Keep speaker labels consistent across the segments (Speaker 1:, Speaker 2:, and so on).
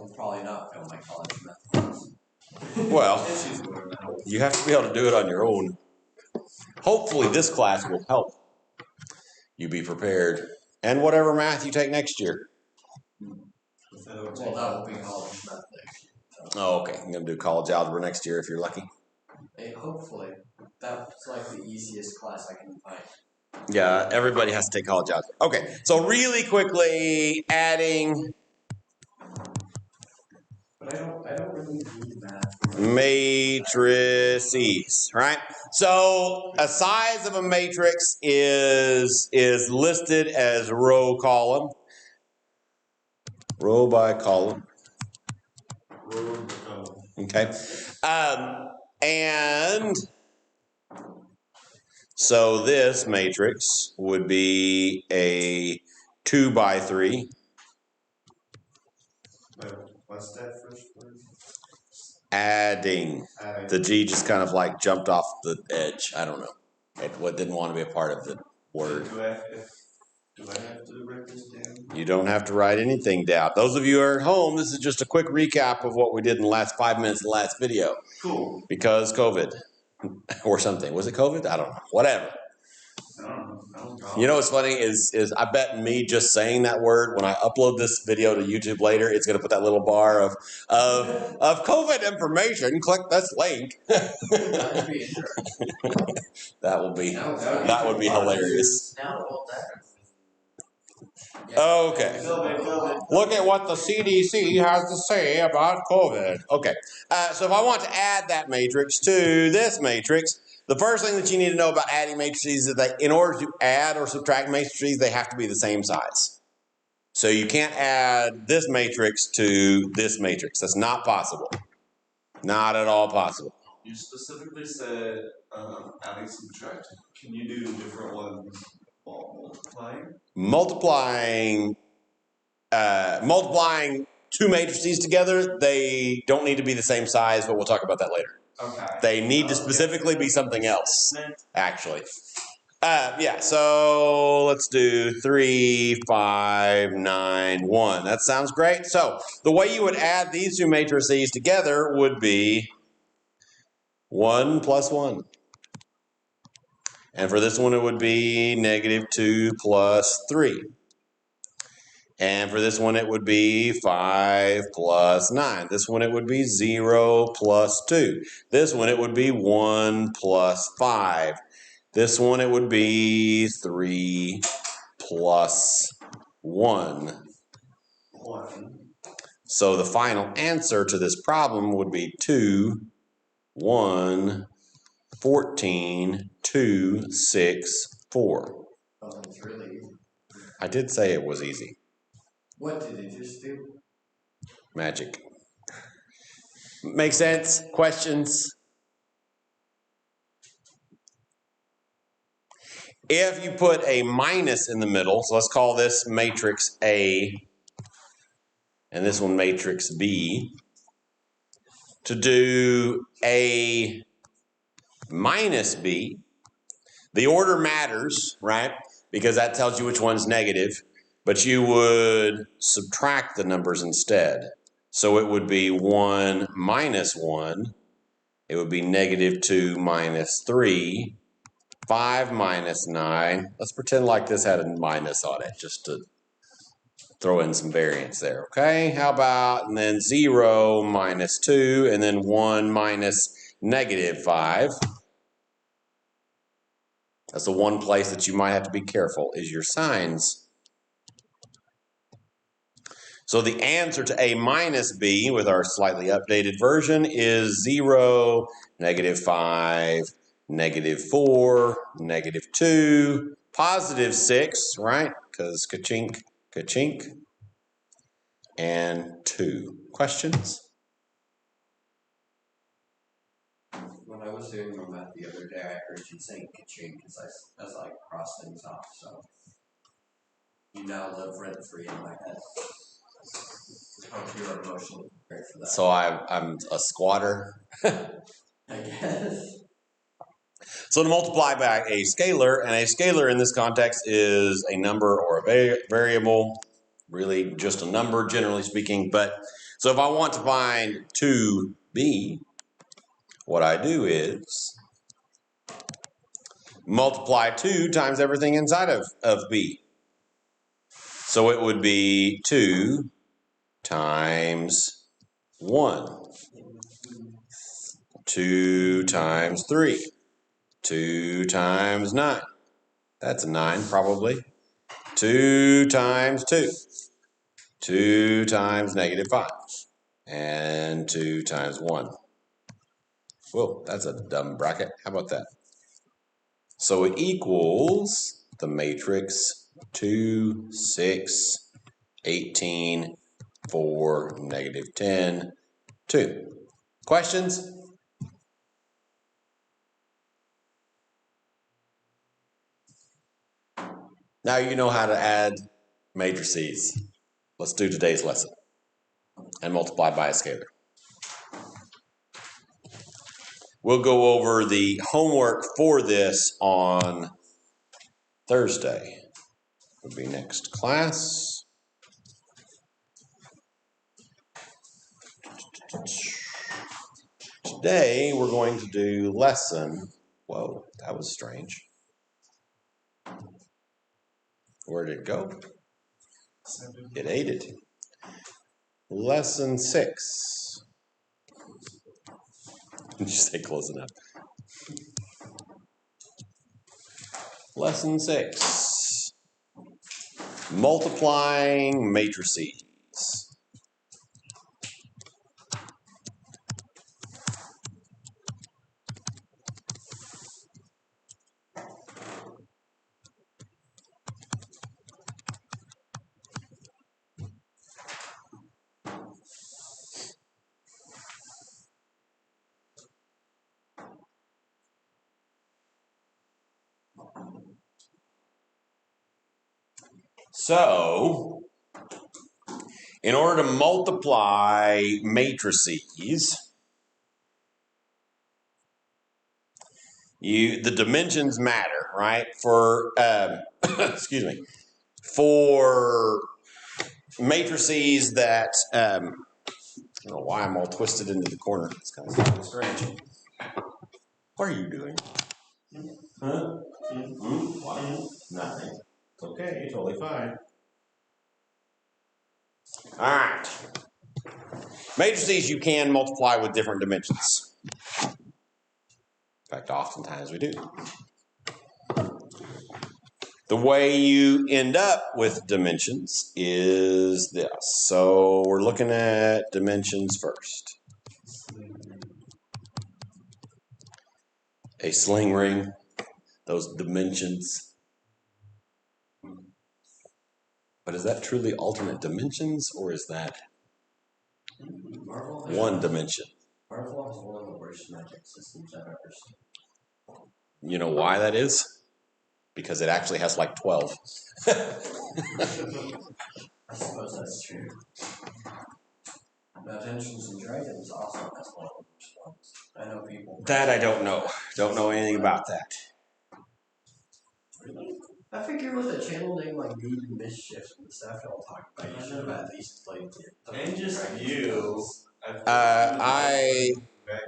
Speaker 1: will probably not fail my college math class.
Speaker 2: Well, you have to be able to do it on your own. Hopefully this class will help you be prepared. And whatever math you take next year.
Speaker 1: Well, that will be college math next year. So.
Speaker 2: Oh, okay. I'm going to do college algebra next year if you're lucky.
Speaker 1: Hey, hopefully. That's like the easiest class I can find.
Speaker 2: Yeah, everybody has to take college algebra. Okay, so really quickly adding
Speaker 1: but I don't really need math.
Speaker 2: Matrices, right? So a size of a matrix is listed as row column. Row by column. Okay. And so this matrix would be a 2 by 3.
Speaker 3: What's that first word?
Speaker 2: Adding. The G just kind of like jumped off the edge. I don't know. It didn't want to be a part of the word.
Speaker 3: Do I have to write this down?
Speaker 2: You don't have to write anything down. Those of you who are at home, this is just a quick recap of what we did in the last 5 minutes of the last video.
Speaker 3: Cool.
Speaker 2: Because COVID. Or something. Was it COVID? I don't know. Whatever. You know what's funny is I bet me just saying that word, when I upload this video to YouTube later, it's going to put that little bar of COVID information. Click this link. That would be hilarious. Okay. Look at what the CDC has to say about COVID. Okay. So if I want to add that matrix to this matrix, the first thing that you need to know about adding matrices is that in order to add or subtract matrices, they have to be the same size. So you can't add this matrix to this matrix. That's not possible. Not at all possible.
Speaker 3: You specifically said adding, subtracting. Can you do different ones while multiplying?
Speaker 2: Multiplying two matrices together, they don't need to be the same size, but we'll talk about that later.
Speaker 3: Okay.
Speaker 2: They need to specifically be something else, actually. Yeah, so let's do 3, 5, 9, 1. That sounds great. So the way you would add these two matrices together would be 1 plus 1. And for this one, it would be -2 plus 3. And for this one, it would be 5 plus 9. This one, it would be 0 plus 2. This one, it would be 1 plus 5. This one, it would be 3 plus 1. So the final answer to this problem would be 2, 1, 14, 2, 6, 4.
Speaker 1: Oh, it's really easy.
Speaker 2: I did say it was easy.
Speaker 1: What did it just do?
Speaker 2: Magic. Make sense? Questions? If you put a minus in the middle, so let's call this matrix A, and this one matrix B, to do A minus B, the order matters, right? Because that tells you which one's negative. But you would subtract the numbers instead. So it would be 1 minus 1. It would be -2 minus 3. 5 minus 9. Let's pretend like this had a minus on it, just to throw in some variance there, okay? How about, and then 0 minus 2, and then 1 minus -5. That's the one place that you might have to be careful, is your signs. So the answer to A minus B with our slightly updated version is 0, -5, -4, -2, +6, right? Because ka-chink, ka-chink, and 2. Questions?
Speaker 1: When I was doing my math the other day, I heard you saying ka-chink as I crossed things off, so you now live rent-free in my head. I hope you're emotionally prepared for that.
Speaker 2: So I'm a squatter.
Speaker 1: I guess.
Speaker 2: So to multiply by a scalar, and a scalar in this context is a number or a variable, really just a number generally speaking. But So if I want to find 2b, what I do is multiply 2 times everything inside of b. So it would be 2 times 1, 2 times 3, 2 times 9. That's a 9 probably. 2 times 2, 2 times -5, and 2 times 1. Whoa, that's a dumb bracket. How about that? So it equals the matrix 2, 6, 18, 4, -10, 2. Questions? Now you know how to add matrices. Let's do today's lesson and multiply by a scalar. We'll go over the homework for this on Thursday. Would be next class. Today we're going to do lesson. Whoa, that was strange. Where did it go? It ate it. Lesson 6. Did you say close enough? Lesson 6. Multiplying matrices. So, in order to multiply matrices, the dimensions matter, right? For excuse me, for matrices that I don't know why I'm all twisted into the corner. It's kind of strange. What are you doing? Huh? What? Nothing. It's okay. Totally fine. All right. Matrices you can multiply with different dimensions. In fact, oftentimes we do. The way you end up with dimensions is this. So we're looking at dimensions first. A sling ring, those dimensions. But is that truly alternate dimensions, or is that one dimension?
Speaker 1: Marvel is one of the worst magic systems I've ever seen.
Speaker 2: You know why that is? Because it actually has like 12.
Speaker 1: I suppose that's true. Now, Dungeons and Dragons also has one of the worst ones. I know people.
Speaker 2: That I don't know. Don't know anything about that.
Speaker 1: Really? I figure with a channel name like Good and Mischief and the stuff y'all talk about, you should have at least played it.
Speaker 3: And just you.
Speaker 2: I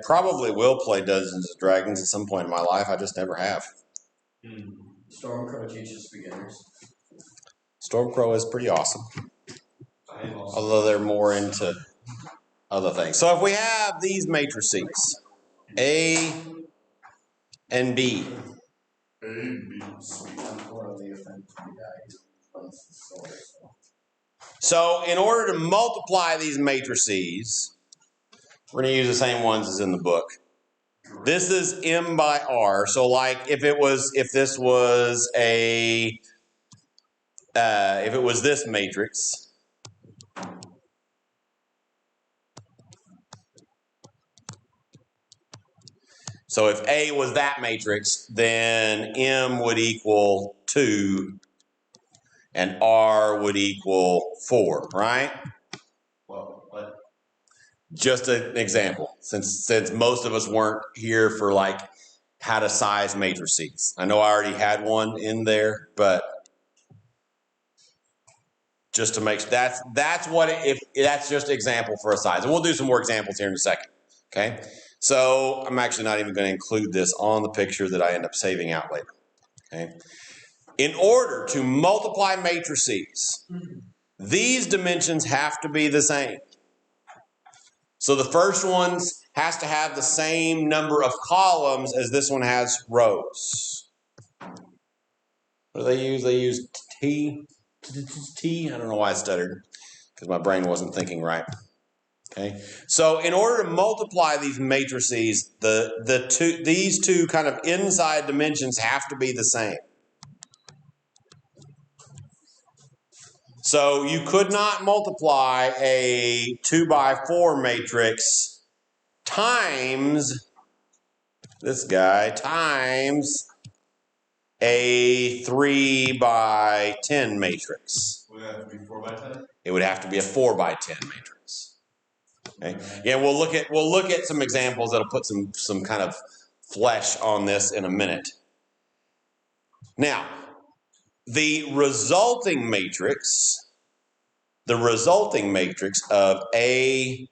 Speaker 2: probably will play Dungeons and Dragons at some point in my life. I just never have.
Speaker 1: Stormcrow teaches beginners.
Speaker 2: Stormcrow is pretty awesome. Although they're more into other things. So if we have these matrices, A and B. So in order to multiply these matrices, we're going to use the same ones as in the book. This is M by R. So like if this was this matrix. So if A was that matrix, then M would equal 2 and R would equal 4, right?
Speaker 3: Well, what?
Speaker 2: Just an example, since most of us weren't here for like how to size matrices. I know I already had one in there, but Just to make that's what if that's just an example for a size, and we'll do some more examples here in a second. Okay, so I'm actually not even going to include this on the picture that I end up saving out later. Okay, in order to multiply matrices, these dimensions have to be the same. So the first one has to have the same number of columns as this one has rows. What do they use? They use T. I don't know why I stuttered, because my brain wasn't thinking right. Okay, so in order to multiply these matrices, these two kind of inside dimensions have to be the same. So you could not multiply a 2 by 4 matrix times this guy times a 3 by 10 matrix.
Speaker 3: Would it have to be 4 by 10?
Speaker 2: It would have to be a 4 by 10 matrix. Okay. Yeah, we'll look at some examples that'll put some kind of flesh on this in a minute. Now, the resulting matrix of A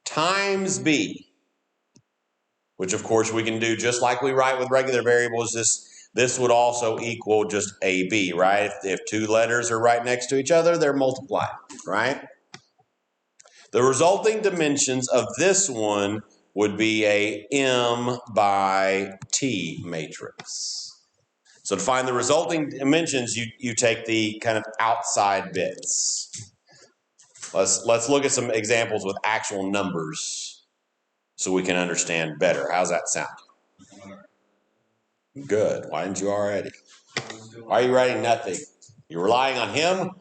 Speaker 2: times B, which of course we can do just like we write with regular variables. This would also equal just AB, right? If two letters are right next to each other, they're multiplied, right? The resulting dimensions of this one would be a M by T matrix. So to find the resulting dimensions, you take the kind of outside bits. Let's look at some examples with actual numbers so we can understand better. How's that sound? Good. Why didn't you already? Why are you writing nothing? You're relying on him?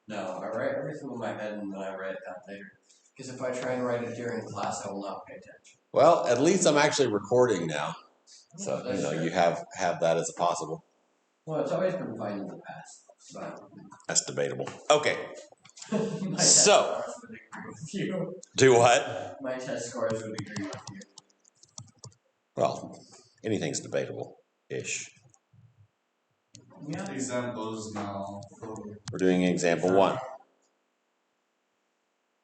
Speaker 1: No, I write everything in my head and then I write it down later. Because if I try and write it during class, I will not pay attention.
Speaker 2: Well, at least I'm actually recording now. So, you have that as a possible.
Speaker 1: Well, it's always been fine in the past. But
Speaker 2: that's debatable. Okay.
Speaker 1: my
Speaker 2: So,
Speaker 1: test scores would agree with you.
Speaker 2: Do what?
Speaker 1: My test scores would agree with you.
Speaker 2: Well, anything's debatable-ish.
Speaker 1: Yeah.
Speaker 3: Examples now.
Speaker 2: We're doing example 1.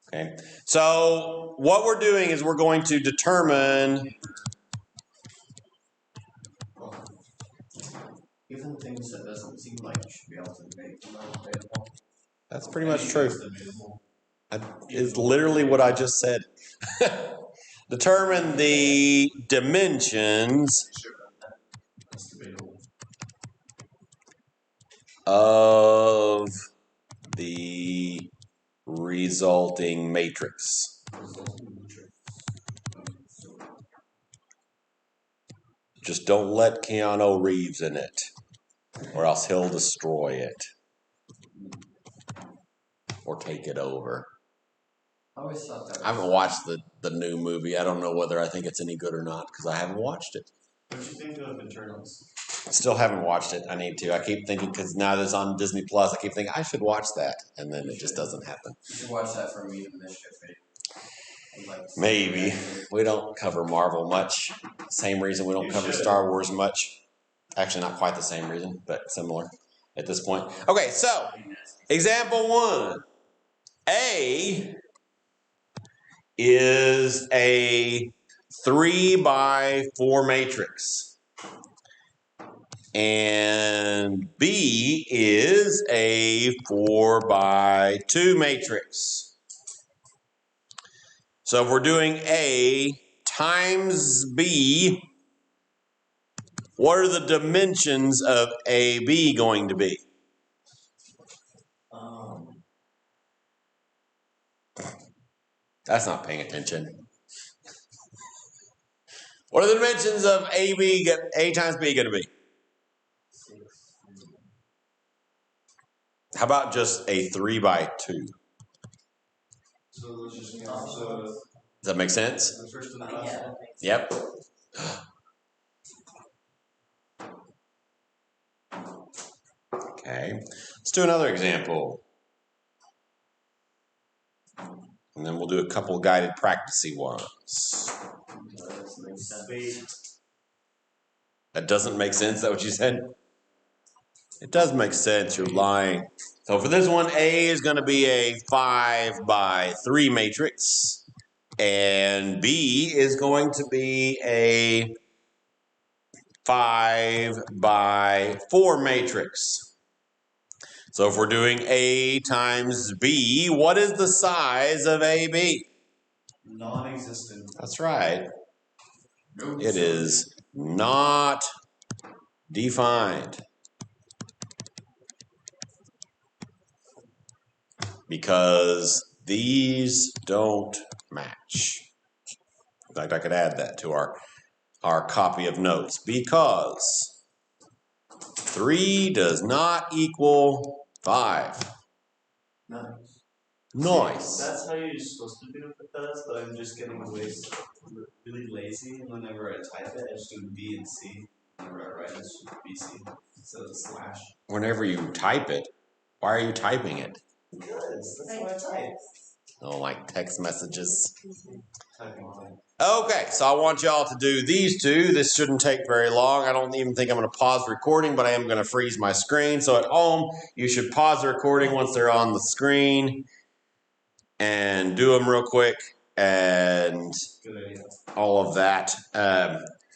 Speaker 2: Okay. So what we're doing is we're going to determine
Speaker 1: even things that doesn't seem like you should be able to debate are not debatable.
Speaker 2: That's pretty much true. It's literally what I just said. Determine the dimensions of the resulting matrix. Just don't let Keanu Reeves in it, or else he'll destroy it. Or take it over.
Speaker 1: I always thought that.
Speaker 2: I haven't watched the new movie. I don't know whether I think it's any good or not, because I haven't watched it.
Speaker 3: What do you think of Eternals?
Speaker 2: Still haven't watched it. I need to. I keep thinking, because now that it's on Disney Plus, I keep thinking I should watch that, and then it just doesn't happen.
Speaker 1: You should watch that for me to Mischief.
Speaker 2: Maybe. We don't cover Marvel much. Same reason we don't cover Star Wars much. Actually, not quite the same reason, but similar at this point. Okay, so example 1. A is a 3 by 4 matrix. And B is a 4 by 2 matrix. So if we're doing A times B, what are the dimensions of AB going to be? That's not paying attention. What are the dimensions of A times B going to be? How about just a 3 by 2?
Speaker 3: So let's just does
Speaker 2: that make sense?
Speaker 3: The first and the last one?
Speaker 2: Yep. Okay. Let's do another example. And then we'll do a couple guided practicey ones. That doesn't make sense? Is that what you said? It does make sense. You're lying. So for this one, A is going to be a 5 by 3 matrix. And B is going to be a 5 by 4 matrix. So if we're doing A times B, what is the size of AB?
Speaker 3: Non-existent.
Speaker 2: That's right.
Speaker 1: No,
Speaker 2: It is not defined. Because these don't match. In fact, I could add that to our copy of notes. Because 3 does not equal 5.
Speaker 3: Nice.
Speaker 2: Nice.
Speaker 3: That's how you're supposed to do it with us, but I'm just getting really lazy, and whenever I type it, I just do B and C. Whenever I write it, it's just BC instead of slash.
Speaker 2: Whenever you type it, why are you typing it?
Speaker 3: Because that's how I type.
Speaker 2: Oh, like text messages.
Speaker 3: Typing thing.
Speaker 2: Okay, so I want y'all to do these two. This shouldn't take very long. I don't even think I'm going to pause the recording, but I am going to freeze my screen. So at home, you should pause the recording once they're on the screen and do them real quick and all of that.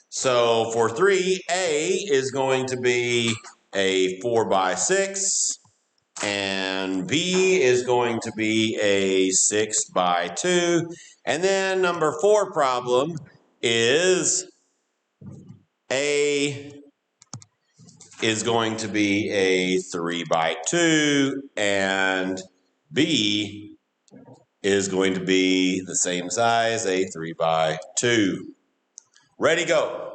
Speaker 2: So for 3, A is going to be a 4 by 6. And B is going to be a 6 by 2. And then number 4 problem is A is going to be a 3 by 2. And B is going to be the same size, a 3 by 2. Ready, go.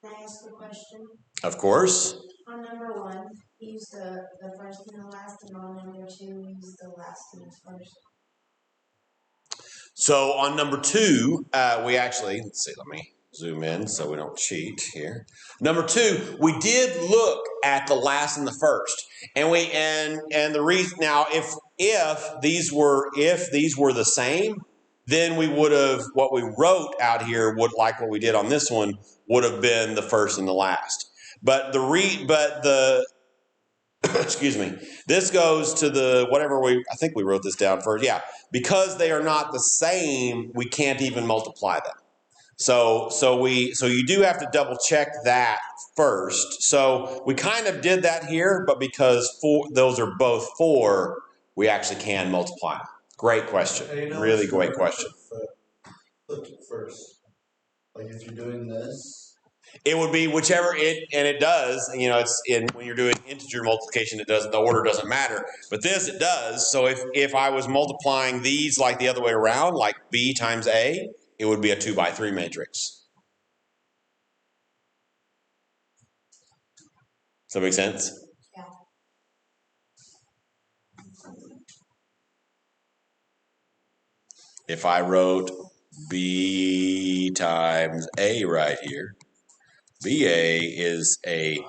Speaker 4: Can I ask a question?
Speaker 2: Of course.
Speaker 4: On number 1, use the first and the last, and on number 2, use the last and the first.
Speaker 2: So on number 2, we actually, let's see, let me zoom in so we don't cheat here. Number 2, we did look at the last and the first. And the reason now if these were the same, then we would have what we wrote out here would like what we did on this one would have been the first and the last. But the excuse me. This goes to the whatever I think we wrote this down first. Yeah, because they are not the same, we can't even multiply them. So you do have to double check that first. So we kind of did that here, but because those are both 4, we actually can multiply them. Great question. Really great question.
Speaker 3: Flip it first. Like if you're doing this.
Speaker 2: It would be whichever it does. It's when you're doing integer multiplication, the order doesn't matter. But this it does. So if I was multiplying these like the other way around, like B times A, it would be a 2 by 3 matrix. Does that make sense?
Speaker 4: Yeah.
Speaker 2: If I wrote B times A right here, BA is a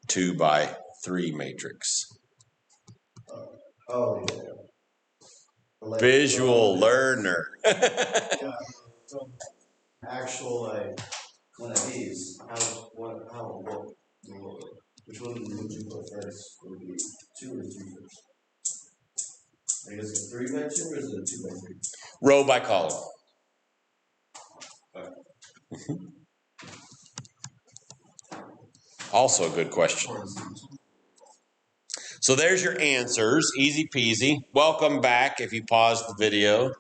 Speaker 2: 2 by 3 matrix.
Speaker 3: Oh, yeah.
Speaker 2: Visual learner.
Speaker 3: Yeah. So actual one of these. Which one would you put first? Would it be 2 or 3 first? I guess a 3 by 2 or is it a 2 by 3?
Speaker 2: Row by column. Also a good question. So there's your answers, easy peasy. Welcome back if you paused the video.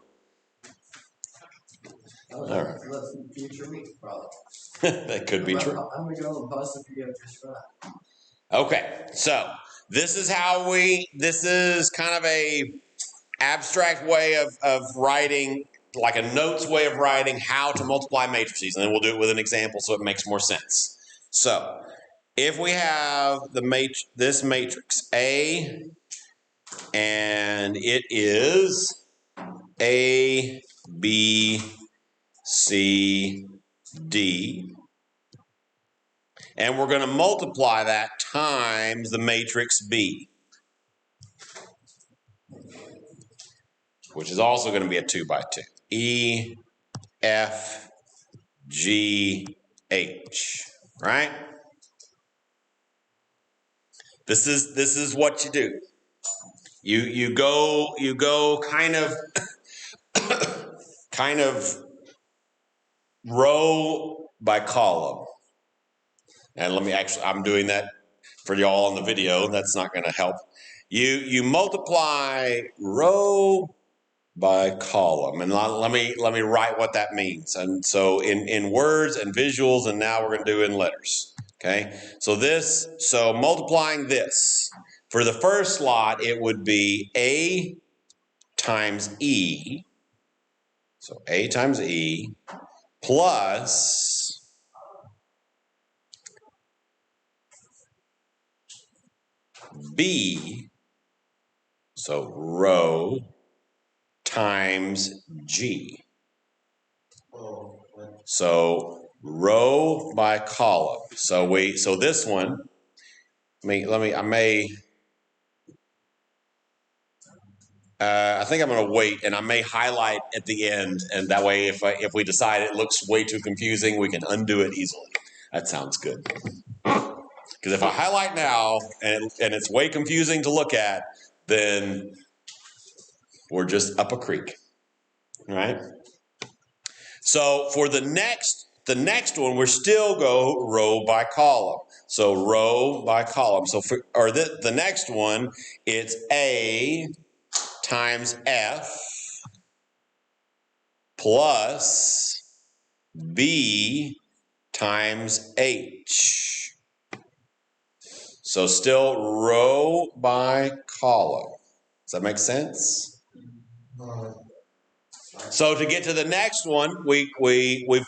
Speaker 1: All right. That's future week problem.
Speaker 2: That could be true.
Speaker 1: I'm going to go and pause the video just for that.
Speaker 2: Okay, so this is kind of a abstract way of writing, like a notes way of writing how to multiply matrices, and then we'll do it with an example so it makes more sense. So if we have this matrix A, and it is A, B, C, D, And we're going to multiply that times the matrix B, which is also going to be a 2 by 2. E, F, G, H, right? This is what you do. You go kind of row by column. And I'm doing that for y'all on the video. That's not going to help. You multiply row by column, and let me write what that means. And so in words and visuals, and now we're going to do in letters. Okay, so multiplying this for the first slot, it would be A times E. So A times E plus B, so row times G. So row by column. So this one, I think I'm going to wait, and I may highlight at the end, and that way if we decide it looks way too confusing, we can undo it easily. That sounds good. Because if I highlight now and it's way confusing to look at, then we're just up a creek, right? So for the next one, we're still go row by column. So row by column. So the next one, it's A times F plus B times H. So still row by column. Does that make sense? So to get to the next one, we've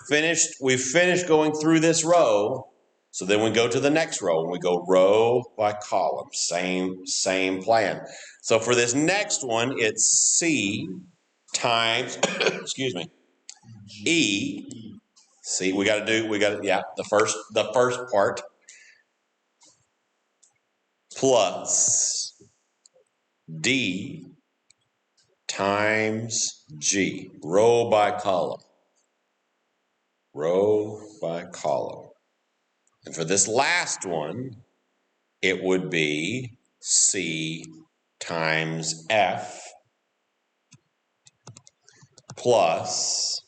Speaker 2: finished going through this row. So then we go to the next row and we go row by column. Same plan. So for this next one, it's C times excuse me, E. See, the first part plus D times G, row by column. Row by column. And for this last one, it would be C times F plus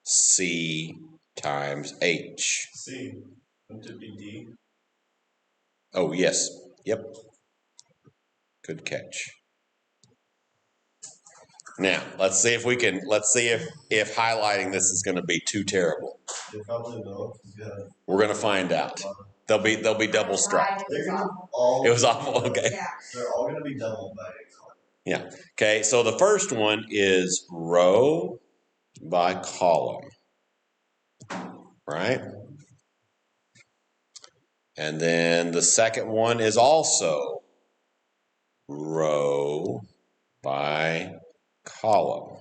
Speaker 2: C times H.
Speaker 3: C. Wouldn't it be D?
Speaker 2: Oh, yes. Yep. Good catch. Now, let's see if highlighting this is going to be too terrible.
Speaker 3: They probably will.
Speaker 2: We're going to find out. They'll be double striped.
Speaker 3: They're gonna all.
Speaker 2: It was awful. Okay.
Speaker 4: Yeah.
Speaker 3: They're all gonna be doubled by color.
Speaker 2: Yeah. Okay. So the first one is row by column, right? And then the second one is also row by column.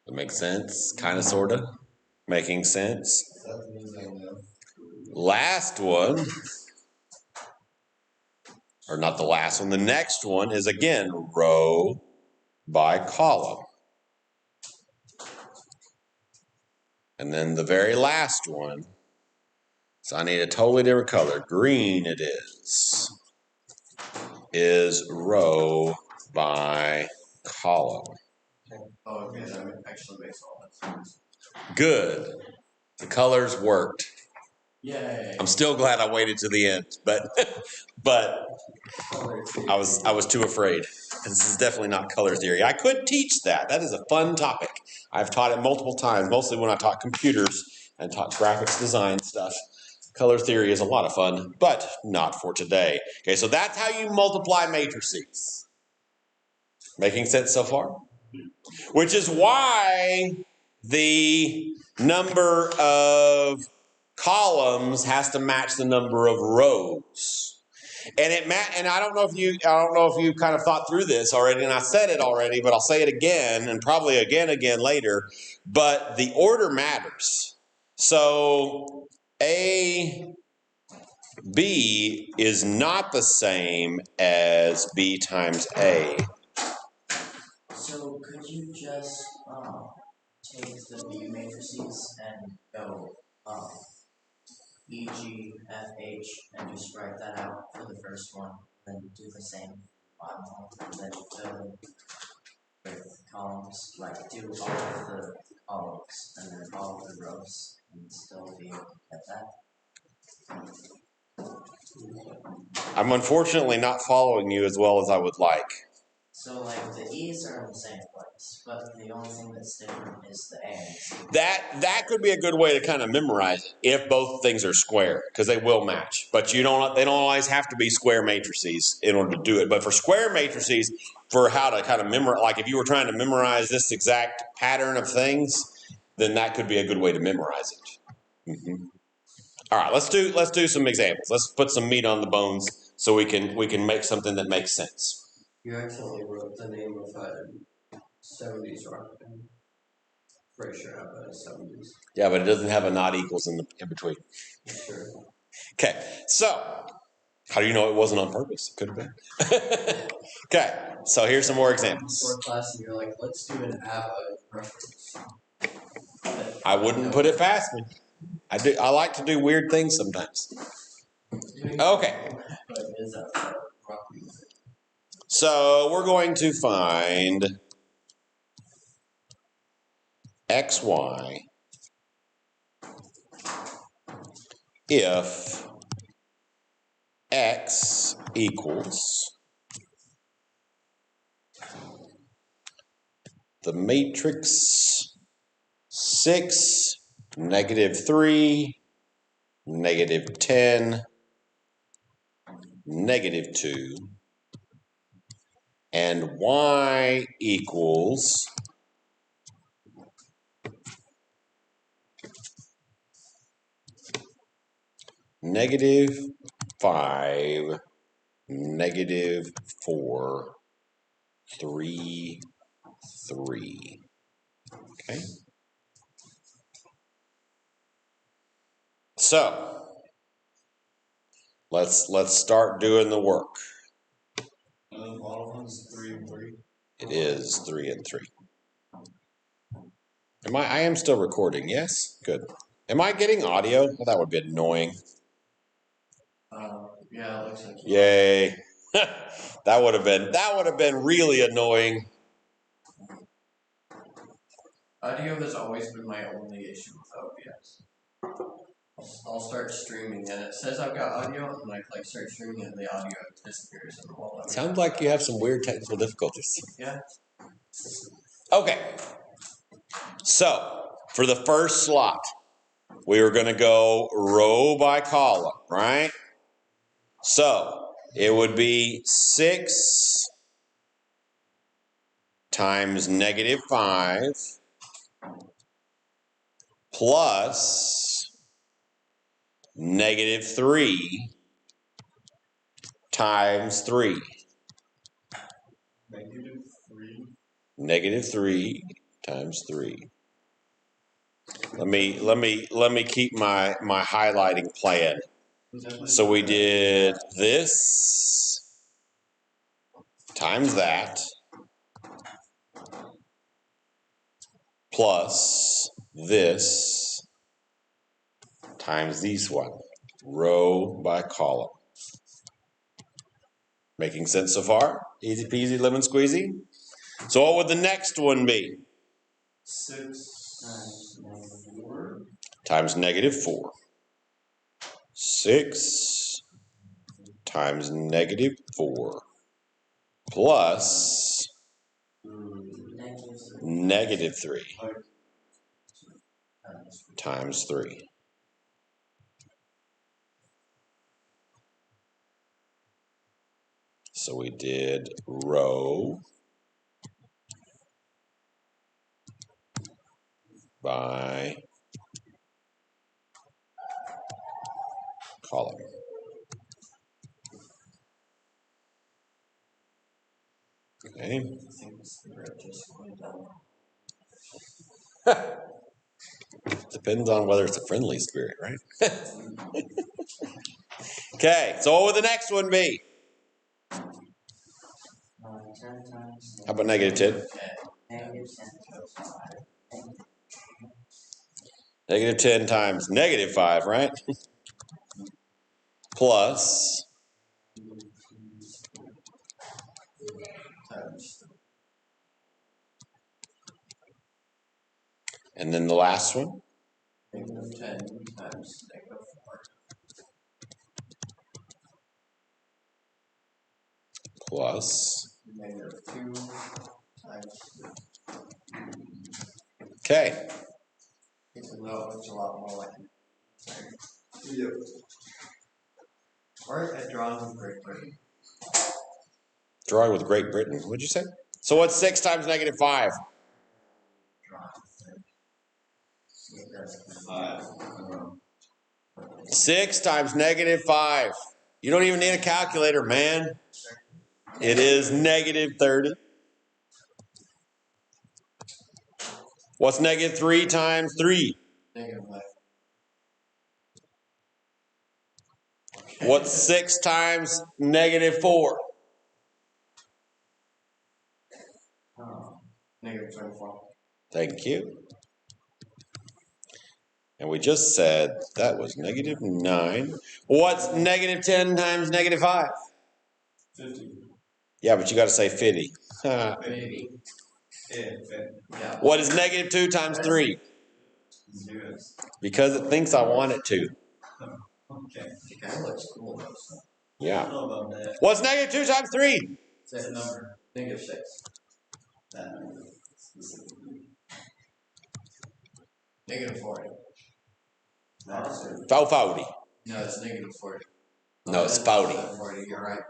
Speaker 2: That makes sense? Kind of, sort of? Making sense? Last one, or not the last one, the next one is again row by column. And then the very last one, so I need a totally different color, green it is row by column.
Speaker 1: Oh, okay, that actually makes all that sense.
Speaker 2: Good. The colors worked.
Speaker 1: Yay.
Speaker 2: I'm still glad I waited to the end, but I was too afraid. This is definitely not color theory. I could teach that. That is a fun topic. I've taught it multiple times, mostly when I taught computers and taught graphics design stuff. Color theory is a lot of fun, but not for today. Okay, so that's how you multiply matrices. Making sense so far? Which is why the number of columns has to match the number of rows. And I don't know if you kind of thought through this already, and I said it already, but I'll say it again, and probably again later. But the order matters. So A, B is not the same as B times A.
Speaker 1: So could you just take the B matrices and go E, G, F, H, and just write that out for the first one, then do the same bottom one, and then fill with columns, like do all of the columns and then all of the rows, and still be able to get that.
Speaker 2: I'm unfortunately not following you as well as I would like.
Speaker 1: So like the E's are in the same place, but the only thing that's different is the A's.
Speaker 2: That could be a good way to kind of memorize it if both things are square, because they will match. But they don't always have to be square matrices in order to do it. But for square matrices, for how to kind of memorize, like if you were trying to memorize this exact pattern of things, then that could be a good way to memorize it. Mm-hmm. All right, let's do some examples. Let's put some meat on the bones so we can make something that makes sense.
Speaker 1: You actually wrote the name of a 70s rock band. Pretty sure I have a 70s.
Speaker 2: Yeah, but it doesn't have a not equals in between.
Speaker 1: Sure.
Speaker 2: Okay, so how do you know it wasn't on purpose? It could have been. Okay, so here's some more examples.
Speaker 1: Before class, and you're like, let's do an ABBA reference.
Speaker 2: I wouldn't put it past me. I like to do weird things sometimes. Okay. So we're going to find xy if x equals the matrix 6, -3, -10, -2, and y equals -5, -4, 3, 3. Okay. So let's start doing the work.
Speaker 3: All of them's 3 and 3.
Speaker 2: It is 3 and 3. I am still recording, yes? Good. Am I getting audio? Well, that would be annoying.
Speaker 1: Yeah, it looks like
Speaker 2: Yay. that would have been really annoying.
Speaker 1: audio has always been my only issue with OBS. I'll start streaming and it says I've got audio and I click start streaming and the audio disappears in the wall.
Speaker 2: Sounds like you have some weird technical difficulties.
Speaker 1: Yeah.
Speaker 2: Okay. So for the first slot, we were going to go row by column, right? So it would be 6 times -5 plus -3 times 3.
Speaker 3: -3.
Speaker 2: -3 times 3. Let me keep my highlighting plan. So we did this times that plus this times these one, row by column. Making sense so far? Easy peasy lemon squeezy. So what would the next one be?
Speaker 3: 6
Speaker 2: times -4. 6 times -4 plus -3 times 3. So we did row by column. Okay. Depends on whether it's a friendly spirit, right? Okay, so what would the next one be?
Speaker 1: 10 times.
Speaker 2: How about negative 10?
Speaker 1: Negative 10 times 5.
Speaker 2: Negative 10 times negative 5, right? Plus,
Speaker 1: Times.
Speaker 2: and then the last one,
Speaker 1: Negative 10 times negative 4.
Speaker 2: plus.
Speaker 1: Negative 2 times 3.
Speaker 2: Okay.
Speaker 1: It's a lot more like it. Yep. Or a drawing with Great Britain.
Speaker 2: Drawing with Great Britain. What'd you say? So what's 6 times negative 5?
Speaker 3: Five.
Speaker 2: 6 times negative 5. You don't even need a calculator, man. It is negative 30. What's negative 3 times 3?
Speaker 1: Negative 5.
Speaker 2: What's 6 times negative 4?
Speaker 1: Negative 24.
Speaker 2: Thank you. And we just said that was negative 9. What's negative 10 times negative 5?
Speaker 3: 50.
Speaker 2: Yeah, but you got to say 50.
Speaker 1: 50.
Speaker 3: Yeah.
Speaker 2: What is negative 2 times 3?
Speaker 3: 0.
Speaker 2: Because it thinks I want it to.
Speaker 3: Okay.
Speaker 1: It kind of looks cool though. So.
Speaker 3: I
Speaker 2: Yeah.
Speaker 3: don't know about that.
Speaker 2: What's negative 2 times 3?
Speaker 1: That number. Negative 6.
Speaker 3: That number specifically.
Speaker 1: Negative 40.
Speaker 3: That's it.
Speaker 2: 40.
Speaker 1: No, it's negative 40.
Speaker 2: No, it's 40.
Speaker 1: 40, you're right.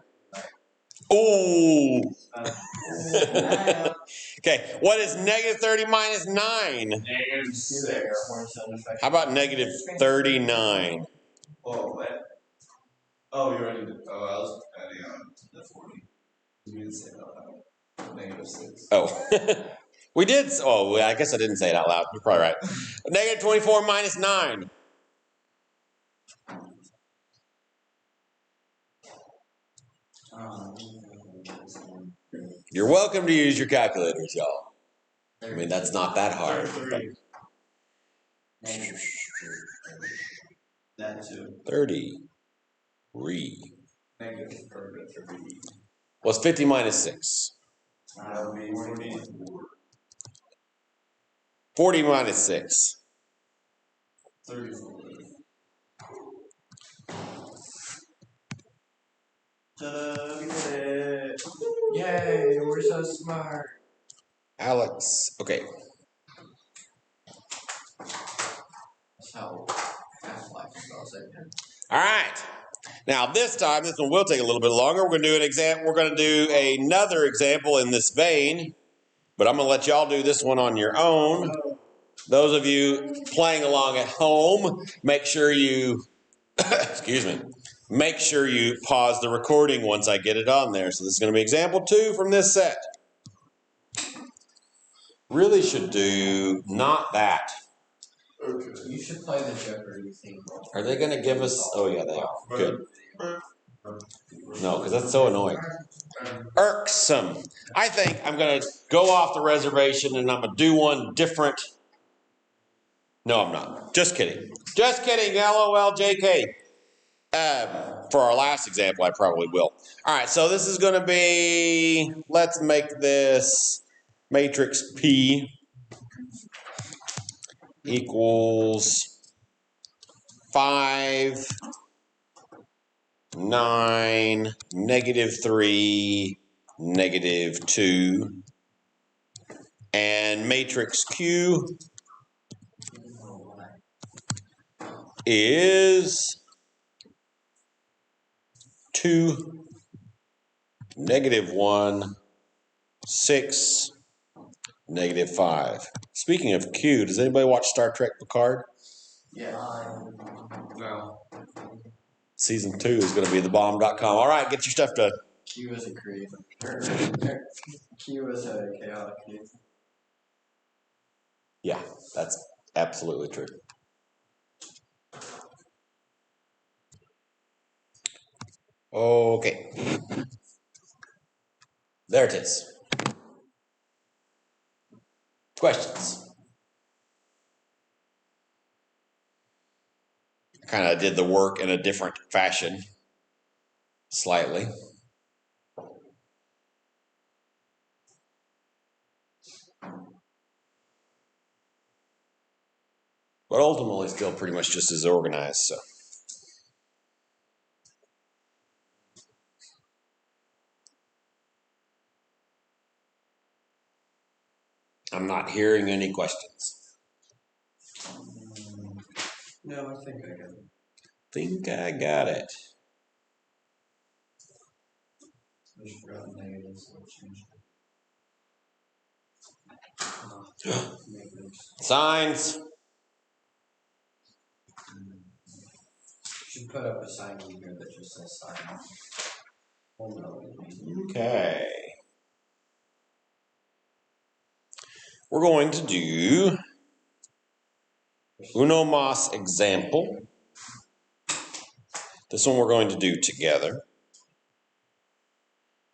Speaker 2: Ooh.
Speaker 1: Right.
Speaker 2: Okay, what is negative 30 minus 9?
Speaker 3: Negative 6.
Speaker 2: How about negative 39?
Speaker 3: Oh, what? Oh, you're already. Oh, I was adding on to the 40. You didn't say that loud. Negative 6.
Speaker 2: Oh. We did. Oh, I guess I didn't say it out loud. You're probably right. Negative 24 minus 9. You're welcome to use your calculators, y'all. I mean, that's not that hard.
Speaker 3: 33. That too.
Speaker 2: 33.
Speaker 3: Negative 33.
Speaker 2: What's 50 minus 6?
Speaker 3: That would be 40.
Speaker 2: 40 minus 6.
Speaker 3: 34. Ta-da! We did it!
Speaker 1: Yay, we're so smart.
Speaker 2: Alex. Okay.
Speaker 1: That's how Half-Life spells it.
Speaker 2: All right. Now this time, this one will take a little bit longer. We're going to do an example. We're going to do another example in this vein, but I'm going to let y'all do this one on your own. Those of you playing along at home, make sure you, excuse me, make sure you pause the recording once I get it on there. So this is going to be example 2 from this set. Really should do not that.
Speaker 1: Okay. You should play the Jeopardy theme.
Speaker 2: Are they going to give us? Oh yeah, they are. Good. No, because that's so annoying. Irksome. I think I'm going to go off the reservation and I'm going to do one different. No, I'm not. Just kidding. Just kidding. LOL, JK. For our last example, I probably will. All right, so this is going to be, let's make this matrix P equals 5, 9, negative 3, negative 2, and matrix Q is 2, negative 1, 6, negative 5. Speaking of Q, does anybody watch Star Trek Picard?
Speaker 1: Yeah.
Speaker 3: No.
Speaker 2: Season 2 is going to be thebomb.com. All right, get your stuff done.
Speaker 1: Q is a creative. Q is a chaotic creative.
Speaker 2: Yeah, that's Absolutely true. Okay. There it is. Questions? I kind of did the work in a different fashion, slightly. But ultimately still pretty much just as organized, so. I'm not hearing any questions.
Speaker 1: No, I think I got it.
Speaker 2: Think I got it.
Speaker 1: I just forgot the negatives, so I changed it. Negatives.
Speaker 2: Signs.
Speaker 1: Should put up a sign in here that just says sign. Oh no.
Speaker 2: Okay. We're going to do uno mas example. This one we're going to do together.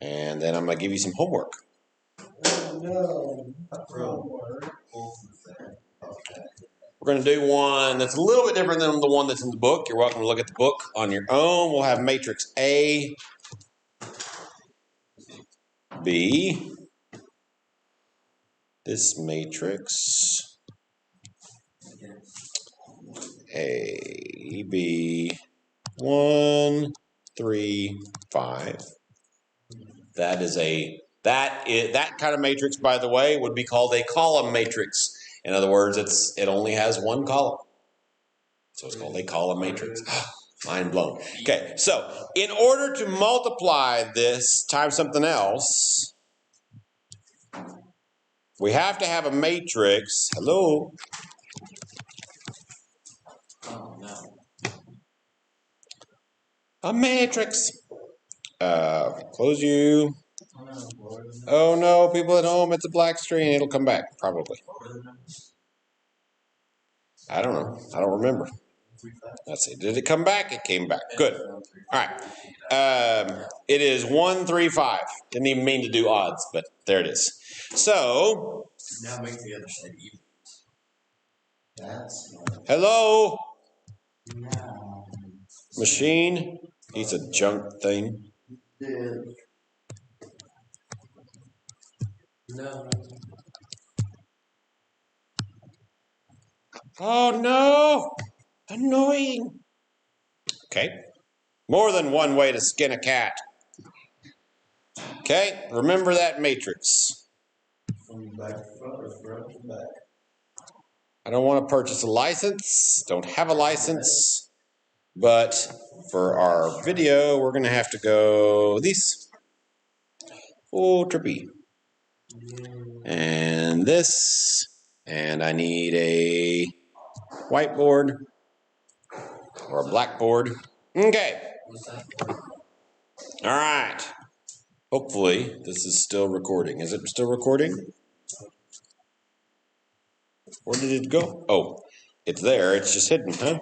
Speaker 2: And then I'm going to give you some homework.
Speaker 1: Oh no.
Speaker 2: We're going to do one that's a little bit different than the one that's in the book. You're welcome to look at the book on your own. We'll have matrix A, B, this matrix, A, B, 1, 3, 5. That kind of matrix, by the way, would be called a column matrix. In other words, it only has one column. So it's called a column matrix. Mind blown. Okay, so in order to multiply this times something else, we have to have a matrix. Hello?
Speaker 1: Oh no.
Speaker 2: A matrix. Close you. Oh no, people at home, it's a black screen. It'll come back, probably. I don't know. I don't remember. Let's see. Did it come back? It came back. Good. All right. It is 1, 3, 5. Didn't even mean to do odds, but there it is. So.
Speaker 1: Now make the other side even. That's
Speaker 2: Hello?
Speaker 1: no.
Speaker 2: Machine? He's a junk thing.
Speaker 1: No.
Speaker 2: Oh no! Annoying. Okay. More than one way to skin a cat. Okay, remember that matrix.
Speaker 1: From back to front or front to back?
Speaker 2: I don't want to purchase a license. Don't have a license. But for our video, we're going to have to go these. Oh, trippy. And this. And I need a whiteboard or a blackboard. Okay. All right. Hopefully, this is still recording. Is it still recording? Where did it go? Oh, it's there. It's just hidden, huh?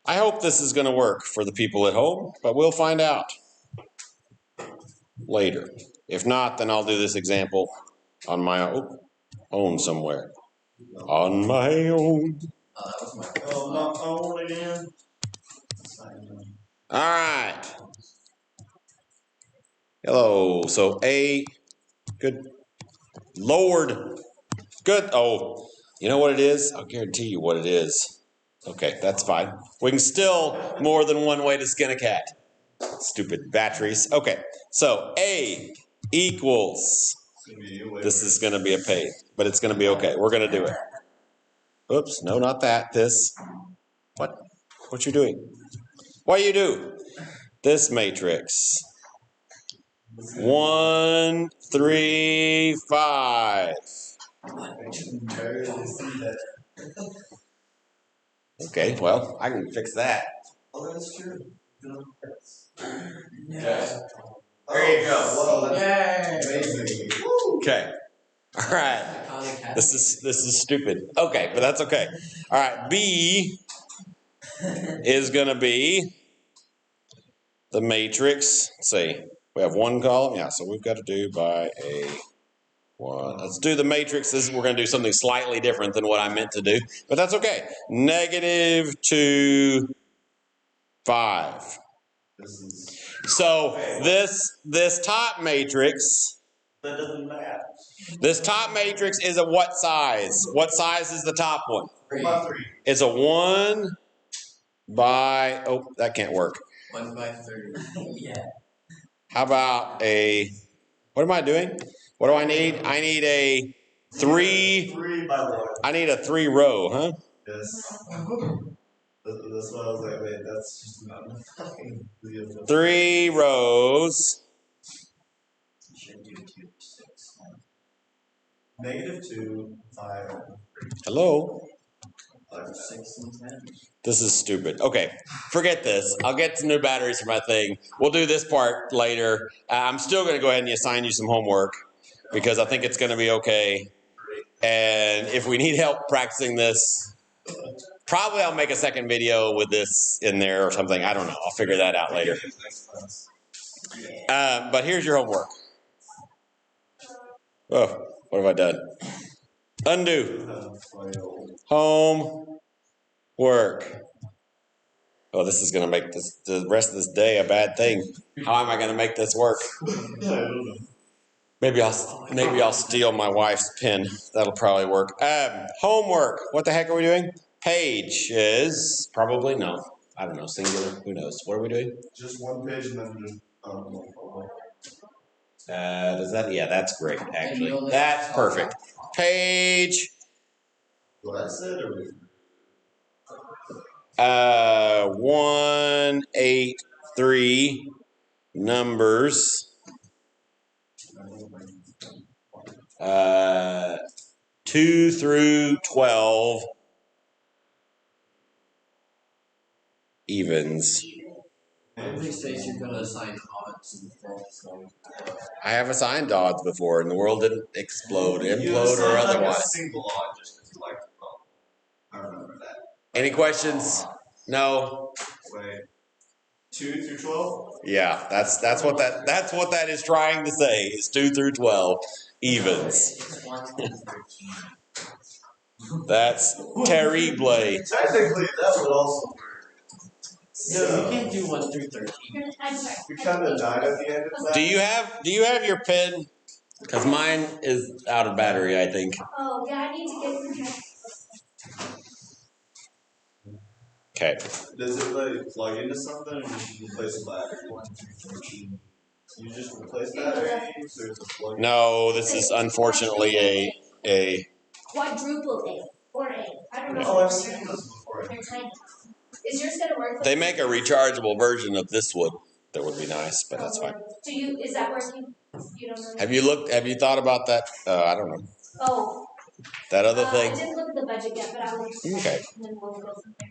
Speaker 2: I hope this is going to work for the people at home, but we'll find out later. If not, then I'll do this example on my own somewhere. On my own.
Speaker 1: Oh, that was my
Speaker 3: Oh, not own again.
Speaker 2: All right. Hello. So A, good. Lord. Good. Oh, you know what it is? I'll guarantee you what it is. Okay, that's fine. We can still more than one way to skin a cat. Stupid batteries. Okay, so A equals. This is going to be a pain, but it's going to be okay. We're going to do it. Oops, no, not that. This. What? What you doing? What you do? This matrix. 1, 3, 5. Okay, well, I can fix that.
Speaker 3: Oh, that's true.
Speaker 2: Okay. There you go.
Speaker 3: Well,
Speaker 1: Yay!
Speaker 3: amazing.
Speaker 2: Okay. All right. This is stupid. Okay, but that's okay. All right, B is going to be the matrix. Let's see. We have one column. Yeah, so we've got to do by a one. Let's do the matrix. We're going to do something slightly different than what I meant to do, but that's okay. -2, 5. So this top matrix.
Speaker 3: That doesn't match.
Speaker 2: This top matrix is a what size? What size is the top one?
Speaker 3: 3.
Speaker 2: It's a 1 by, oh, that can't work.
Speaker 1: 1 by 30. Yeah.
Speaker 2: How about what am I doing? What do I need? I need a 3.
Speaker 3: 3 by 1.
Speaker 2: I need a 3 row, huh?
Speaker 3: Yes. That's why I was like, wait, that's just not enough.
Speaker 2: 3 rows.
Speaker 1: You should do 2 to 6.
Speaker 3: -2, 5.
Speaker 2: Hello?
Speaker 1: 6 and 10.
Speaker 2: This is stupid. Okay, forget this. I'll get some new batteries for my thing. We'll do this part later. I'm still going to go ahead and assign you some homework because I think it's going to be okay. And if we need help practicing this, probably I'll make a second video with this in there or something. I don't know. I'll figure that out later. But here's your homework. Oh, what have I done? Undo. Homework. Oh, this is going to make the rest of this day a bad thing. How am I going to make this work? Maybe I'll steal my wife's pen. That'll probably work. Homework. What the heck are we doing? Page is probably no. I don't know. Singular. Who knows? What are we doing?
Speaker 3: Just one page and then just
Speaker 2: Does that? Yeah, that's great. Actually, that's perfect. Page.
Speaker 3: what I said, or
Speaker 2: 183 numbers. 2 through 12 evens.
Speaker 1: One of these days you're going to assign odds instead. So.
Speaker 2: I have assigned odds before, and the world didn't explode,
Speaker 3: you
Speaker 2: implode, or
Speaker 3: assigned, like,
Speaker 2: otherwise.
Speaker 3: a single odd just because you like the problem. I remember that.
Speaker 2: Any questions? No.
Speaker 3: Wait. 2 through 12?
Speaker 2: Yeah, that's what that is trying to say. Is 2 through 12 evens. That's terrible.
Speaker 3: Technically, that would also work.
Speaker 1: No, you can't do 1 through 13.
Speaker 3: You kind of died at the end of that.
Speaker 2: Do you have your pen? Because mine is out of battery, I think.
Speaker 4: Oh, yeah, I need to get the
Speaker 2: Okay.
Speaker 3: Does it like plug into something or just replace the battery? 1 through 13. You just replace batteries or is it plug?
Speaker 2: No, this is unfortunately a
Speaker 4: quadruple A or A. I don't know.
Speaker 3: Oh, I've seen those before.
Speaker 4: They're tiny. Is yours gonna work?
Speaker 2: They make a rechargeable version of this wood that would be nice, but that's fine.
Speaker 4: Is that working? You don't know.
Speaker 2: Have you thought about that? I don't know.
Speaker 4: Oh.
Speaker 2: That other thing?
Speaker 4: I didn't look at the budget yet, but I will.
Speaker 2: Okay.
Speaker 4: And then we'll go from there.